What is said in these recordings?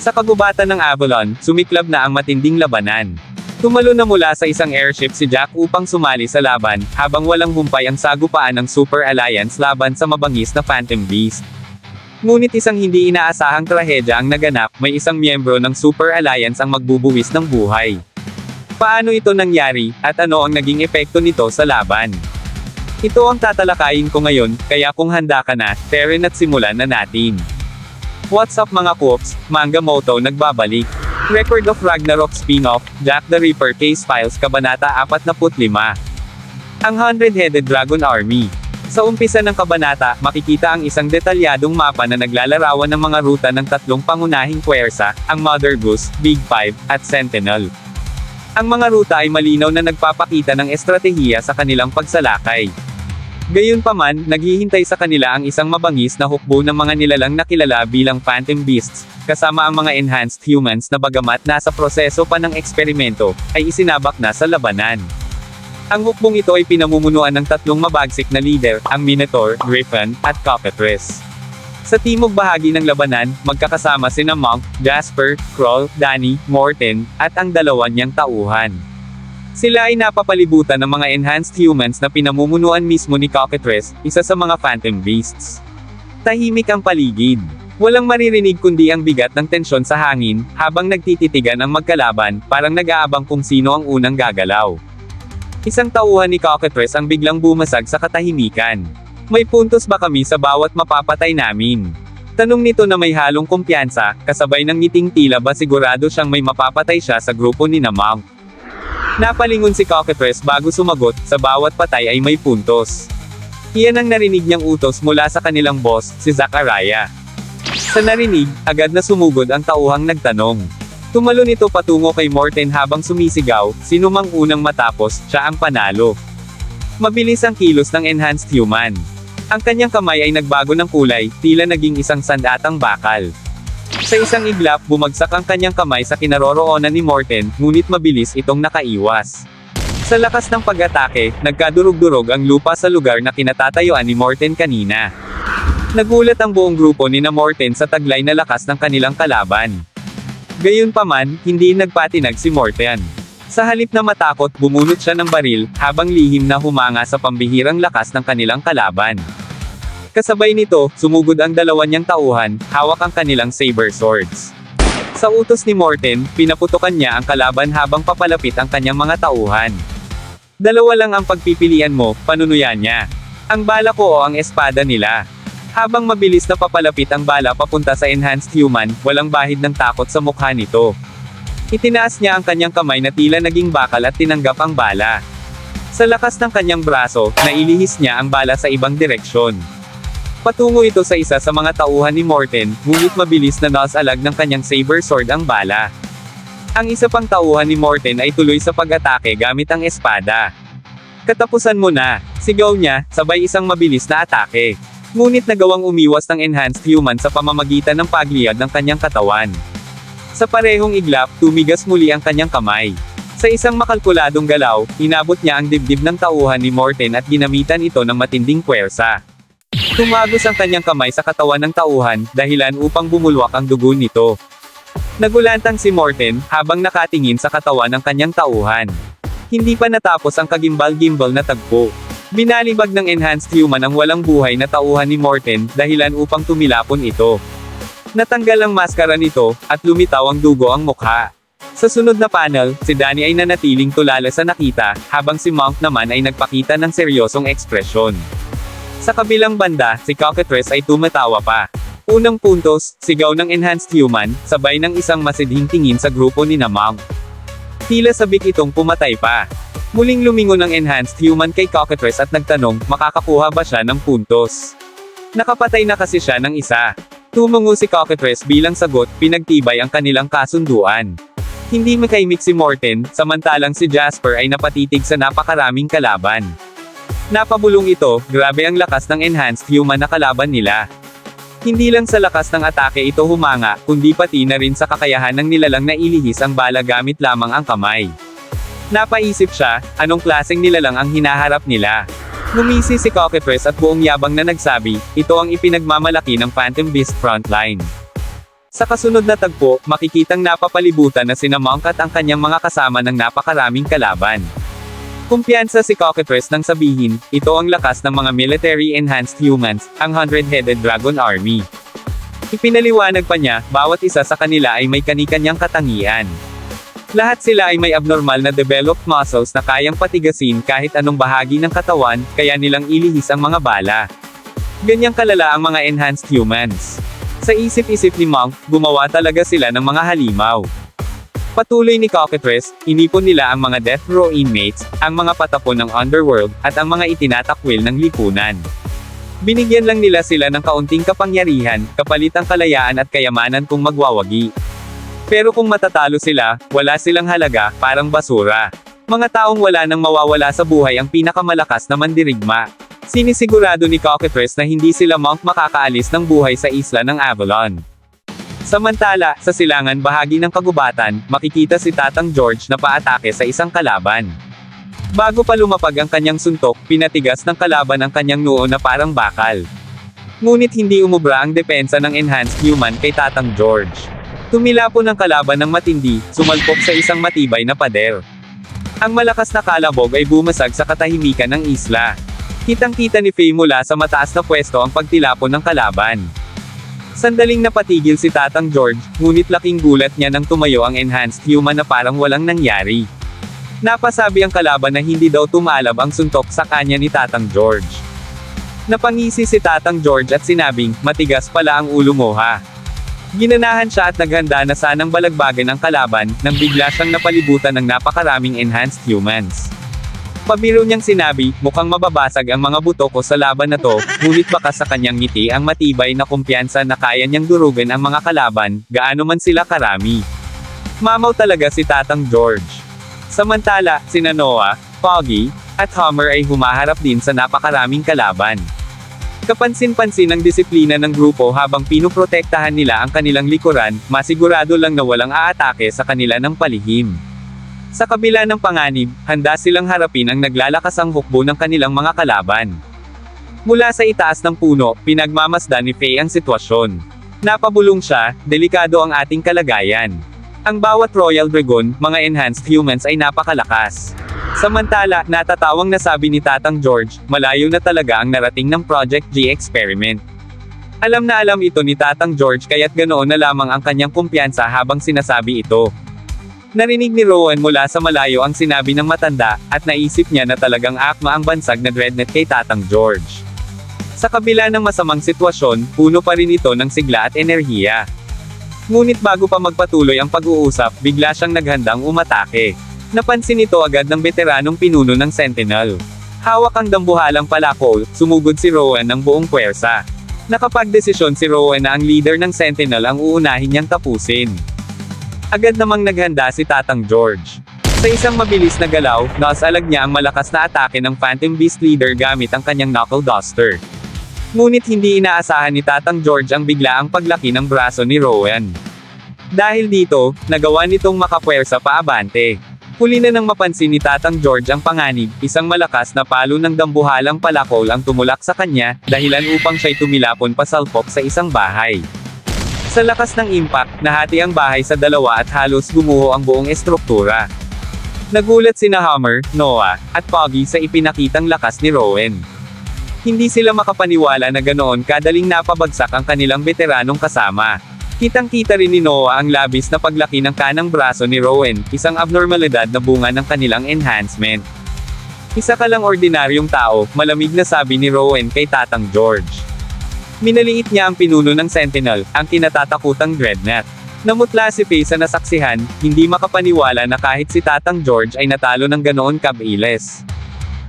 Sa kagubatan ng Avalon, sumiklab na ang matinding labanan. Tumalo na mula sa isang airship si Jack upang sumali sa laban, habang walang humpay ang sagupaan ng Super Alliance laban sa mabangis na Phantom Beast. Ngunit isang hindi inaasahang trahedya ang naganap, may isang miyembro ng Super Alliance ang magbubuwis ng buhay. Paano ito nangyari, at ano ang naging epekto nito sa laban? Ito ang tatalakayin ko ngayon, kaya kung handa ka na, Teren, at simulan na natin. What's up mga Koops, Manga Moto nagbabalik. Record of Ragnarok spin-off, Jack the Ripper Case Files Kabanata 45. Ang 100-Headed Dragon Army. Sa umpisa ng kabanata, makikita ang isang detalyadong mapa na naglalarawan ng mga ruta ng tatlong pangunahing puwersa, ang Mother Goose, Big Five, at Sentinel. Ang mga ruta ay malinaw na nagpapakita ng estratehiya sa kanilang pagsalakay. Gayunpaman, naghihintay sa kanila ang isang mabangis na hukbo ng mga nilalang na kilala bilang Phantom Beasts, kasama ang mga enhanced humans na bagamat nasa proseso pa ng eksperimento, ay isinabak na sa labanan. Ang hukbong ito ay pinamumunuan ng tatlong mabagsik na leader, ang Minotaur, Griffin, at Cockatrice. Sa timog bahagi ng labanan, magkakasama sina Monk, Jasper, Kroll, Danny, Morten, at ang dalawa niyang tauhan. Sila ay napapalibutan ng mga enhanced humans na pinamumunuan mismo ni Cockatrice, isa sa mga Phantom Beasts. Tahimik ang paligid. Walang maririnig kundi ang bigat ng tensyon sa hangin, habang nagtititigan ang magkalaban, parang nag-aabang kung sino ang unang gagalaw. Isang tauhan ni Cockatrice ang biglang bumasag sa katahimikan. May puntos ba kami sa bawat mapapatay namin? Tanong nito na may halong kumpiyansa, kasabay ng ngiting tila ba sigurado siyang may mapapatay siya sa grupo ni Monk. Napalingon si Cockatrice bago sumagot, sa bawat patay ay may puntos. Iyan ang narinig niyang utos mula sa kanilang boss, si Zachariah. Sa narinig, agad na sumugod ang tauhang nagtanong. Tumalon ito patungo kay Morten habang sumisigaw, sino mang unang matapos, siya ang panalo. Mabilis ang kilos ng enhanced human. Ang kanyang kamay ay nagbago ng kulay, tila naging isang sandatang bakal. Sa isang iglap, bumagsak ang kanyang kamay sa kinaroroonan ni Morten, ngunit mabilis itong nakaiwas. Sa lakas ng pag-atake, nagkadurog-durog ang lupa sa lugar na kinatatayuan ni Morten kanina. Nagulat ang buong grupo ni Morten sa taglay na lakas ng kanilang kalaban. Gayunpaman, hindi nagpatinag si Morten. Sa halip na matakot, bumunot siya ng baril, habang lihim na humanga sa pambihirang lakas ng kanilang kalaban. Kasabay nito, sumugod ang dalawa niyang tauhan, hawak ang kanilang saber swords. Sa utos ni Morten, pinaputukan niya ang kalaban habang papalapit ang kanyang mga tauhan. Dalawa lang ang pagpipilian mo, panunuyan niya. Ang bala ko o ang espada nila. Habang mabilis na papalapit ang bala papunta sa enhanced human, walang bahid ng takot sa mukha nito. Itinaas niya ang kanyang kamay na tila naging bakal at tinanggap ang bala. Sa lakas ng kanyang braso, nailihis niya ang bala sa ibang direksyon. Patungo ito sa isa sa mga tauhan ni Morten, ngunit mabilis na nasalag ng kanyang saber sword ang bala. Ang isa pang tauhan ni Morten ay tuloy sa pag-atake gamit ang espada. Katapusan mo na, sigaw niya, sabay isang mabilis na atake. Ngunit nagawang umiwas ng enhanced human sa pamamagitan ng pagliyad ng kanyang katawan. Sa parehong iglap, tumigas muli ang kanyang kamay. Sa isang makalkuladong galaw, inabot niya ang dibdib ng tauhan ni Morten at ginamitan ito ng matinding puwersa. Tumagos ang kanyang kamay sa katawan ng tauhan, dahilan upang bumulwak ang dugo nito. Nagulantang si Morten, habang nakatingin sa katawan ng kanyang tauhan. Hindi pa natapos ang kagimbal-gimbal na tagpo. Binalibag ng enhanced human ang walang buhay na tauhan ni Morten, dahilan upang tumilapon ito. Natanggal ang maskara nito, at lumitaw ang dugo ang mukha. Sa sunod na panel, si Danny ay nanatiling tulala sa nakita, habang si Monk naman ay nagpakita ng seryosong ekspresyon. Sa kabilang banda, si Cockatrice ay tumatawa pa. Unang puntos, sigaw ng enhanced human, sabay ng isang masidhing tingin sa grupo ni Monk. Tila sabik itong pumatay pa. Muling lumingon ang enhanced human kay Cockatrice at nagtanong, makakakuha ba siya ng puntos? Nakapatay na kasi siya ng isa. Tumungo si Cockatrice bilang sagot, pinagtibay ang kanilang kasunduan. Hindi makaimik si Morten, samantalang si Jasper ay napatitig sa napakaraming kalaban. Napabulong ito, grabe ang lakas ng enhanced human na kalaban nila. Hindi lang sa lakas ng atake ito humanga, kundi pati na rin sa kakayahan ng nilalang na ilihis ang bala gamit lamang ang kamay. Napaisip siya, anong klaseng nilalang ang hinaharap nila. Ngumisi si Cockatrice at buong yabang na nagsabi, ito ang ipinagmamalaki ng Phantom Beast frontline. Sa kasunod na tagpo, makikitang napapalibutan na sina Monk at ang kanyang mga kasama ng napakaraming kalaban. Kumpiyansa si Cockatrice nang sabihin, ito ang lakas ng mga military-enhanced humans, ang 100-headed Dragon Army. Ipinaliwanag pa niya, bawat isa sa kanila ay may kani-kanyang katangian. Lahat sila ay may abnormal na developed muscles na kayang patigasin kahit anong bahagi ng katawan, kaya nilang ilihis ang mga bala. Ganyang kalala ang mga enhanced humans. Sa isip-isip ni Monk, gumawa talaga sila ng mga halimaw. Patuloy ni Cockatrice, inipon nila ang mga death row inmates, ang mga patapon ng underworld, at ang mga itinatakwil ng lipunan. Binigyan lang nila sila ng kaunting kapangyarihan, kapalit ang kalayaan at kayamanan kung magwawagi. Pero kung matatalo sila, wala silang halaga, parang basura. Mga taong wala nang mawawala sa buhay ang pinakamalakas na mandirigma. Sinisigurado ni Cockatrice na hindi sila Monk makakaalis ng buhay sa isla ng Avalon. Samantala, sa silangan bahagi ng kagubatan, makikita si Tatang George na paatake sa isang kalaban. Bago pa lumapag ang kanyang suntok, pinatigas ng kalaban ang kanyang noo na parang bakal. Ngunit hindi umubra ang depensa ng enhanced human kay Tatang George. Tumilapon ang kalaban ng matindi, sumalpok sa isang matibay na pader. Ang malakas na kalabog ay bumasag sa katahimikan ng isla. Kitang-kita ni Faye mula sa mataas na pwesto ang pagtilapon ng kalaban. Sandaling napatigil si Tatang George, ngunit laking gulat niya nang tumayo ang enhanced human na parang walang nangyari. Napasabi ang kalaban na hindi daw tumalab ang suntok sa kanya ni Tatang George. Napangisi si Tatang George at sinabing, matigas pala ang ulo mo ha. Ginanahan siya at naghanda na sanang balagbagan ang kalaban, nang bigla siyang napalibutan ng napakaraming enhanced humans. Pabiro niyang sinabi, mukhang mababasag ang mga buto ko sa laban na to, ngunit baka sa kanyang ngiti ang matibay na kumpiyansa na kaya niyang durugan ang mga kalaban, gaano man sila karami. Mamaw talaga si Tatang George. Samantala, sina Noah, Foggy, at Homer ay humaharap din sa napakaraming kalaban. Kapansin-pansin ang disiplina ng grupo habang pinoprotektahan nila ang kanilang likuran, masigurado lang na walang aatake sa kanila ng palihim. Sa kabila ng panganib, handa silang harapin ang naglalakasang hukbo ng kanilang mga kalaban. Mula sa itaas ng puno, pinagmamasdan ni Faye ang sitwasyon. Napabulong siya, delikado ang ating kalagayan. Ang bawat Royal Dragon, mga enhanced humans ay napakalakas. Samantala, natatawang nasabi ni Tatang George, malayo na talaga ang narating ng Project G experiment. Alam na alam ito ni Tatang George kaya't ganoon na lamang ang kanyang kumpiyansa habang sinasabi ito. Narinig ni Rowan mula sa malayo ang sinabi ng matanda, at naisip niya na talagang akma ang bansag na dreadnought kay Tatang George. Sa kabila ng masamang sitwasyon, puno pa rin ito ng sigla at enerhiya. Ngunit bago pa magpatuloy ang pag-uusap, bigla siyang naghandang umatake. Napansin ito agad ng veteranong pinuno ng Sentinel. Hawak ang dambuhalang palakol, sumugod si Rowan ng buong puwersa. Nakapagdesisyon si Rowan na ang leader ng Sentinel ang uunahin niyang tapusin. Agad namang naghanda si Tatang George. Sa isang mabilis na galaw, naasalag niya ang malakas na atake ng Phantom Beast leader gamit ang kanyang knuckle duster. Ngunit hindi inaasahan ni Tatang George ang biglaang paglaki ng braso ni Rowan. Dahil dito, nagawa nitong makapwersa paabante. Huli na nang mapansin ni Tatang George ang panganib, isang malakas na palo ng dambuhalang palakol ang tumulak sa kanya, dahilan upang siya'y tumilapon pasalpok sa isang bahay. Sa lakas ng impact, nahati ang bahay sa dalawa at halos gumuho ang buong estruktura. Nagulat sina Homer, Noah, at Foggy sa ipinakitang lakas ni Rowan. Hindi sila makapaniwala na ganoon kadaling napabagsak ang kanilang veteranong kasama. Kitang-kita rin ni Noah ang labis na paglaki ng kanang braso ni Rowan, isang abnormalidad na bunga ng kanilang enhancement. Isa ka lang ordinaryong tao, malamig na sabi ni Rowan kay Tatang George. Minaliit niya ang pinuno ng Sentinel, ang kinatatakutang dreadnought. Namutla si Faye sa nasaksihan, hindi makapaniwala na kahit si Tatang George ay natalo ng ganoon kabilis.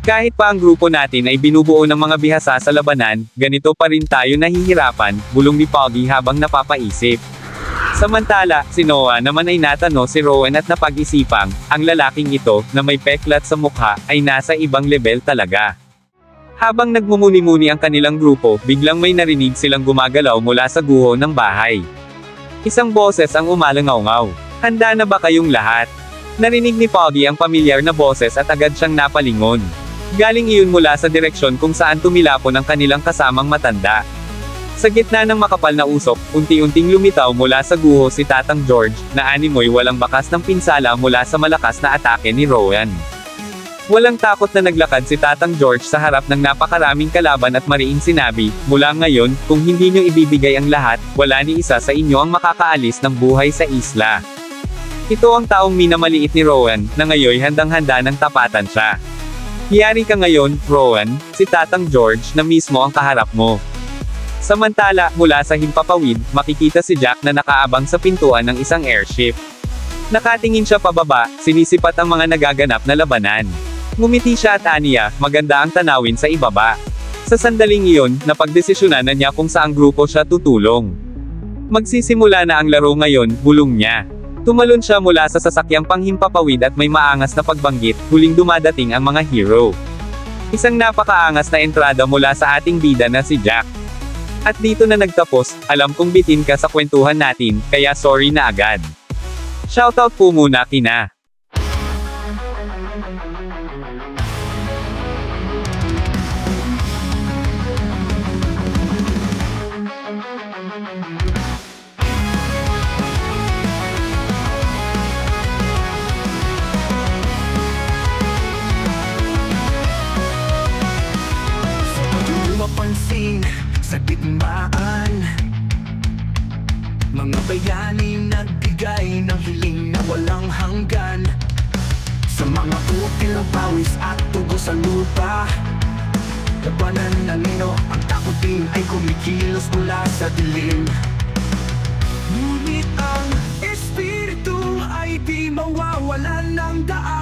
Kahit pa ang grupo natin ay binubuo ng mga bihasa sa labanan, ganito pa rin tayo nahihirapan, bulong ni Foggy habang napapaisip. Samantala, si Noah naman ay natano si Rowan at napag-isipang, ang lalaking ito, na may peklat sa mukha, ay nasa ibang level talaga. Habang nagmumuni-muni ang kanilang grupo, biglang may narinig silang gumagalaw mula sa guho ng bahay. Isang boses ang umalangaw-ngaw. Handa na ba kayong lahat? Narinig ni Foggy ang pamilyar na boses at agad siyang napalingon. Galing iyon mula sa direksyon kung saan tumilapon ang kanilang kasamang matanda. Sa gitna ng makapal na usok, unti-unting lumitaw mula sa guho si Tatang George, na animoy walang bakas ng pinsala mula sa malakas na atake ni Rowan. Walang takot na naglakad si Tatang George sa harap ng napakaraming kalaban at mariing sinabi, "Mula ngayon, kung hindi nyo ibibigay ang lahat, wala ni isa sa inyo ang makakaalis ng buhay sa isla." Ito ang taong minamaliit ni Rowan, na ngayoy handang-handa ng tapatan siya. Hiyari ka ngayon, Rowan, si Tatang George na mismo ang kaharap mo. Samantala, mula sa himpapawid, makikita si Jack na nakaabang sa pintuan ng isang airship. Nakatingin siya pababa, sinisipat ang mga nagaganap na labanan. Ngumiti siya at aniya, maganda ang tanawin sa ibaba. Sa sandaling iyon, napagdesisyonan na niya kung saang grupo siya tutulong. Magsisimula na ang laro ngayon, bulong niya. Tumalon siya mula sa sasakyang panghimpapawid at may maangas na pagbanggit, huling dumadating ang mga hero. Isang napakaangas na entrada mula sa ating bida na si Jack. At dito na nagtapos, alam kong bitin ka sa kwentuhan natin, kaya sorry na agad. Shoutout po muna kina mapansin sa digmaan, mga bayaning nagbigay ng hiling na walang hanggan. Sa mga upil ng pawis at tugo sa lupa, labanan na nino, ang takutin ay kumikilos mula sa dilim. Ngunit ang espiritu ay di mawawalan ng daan.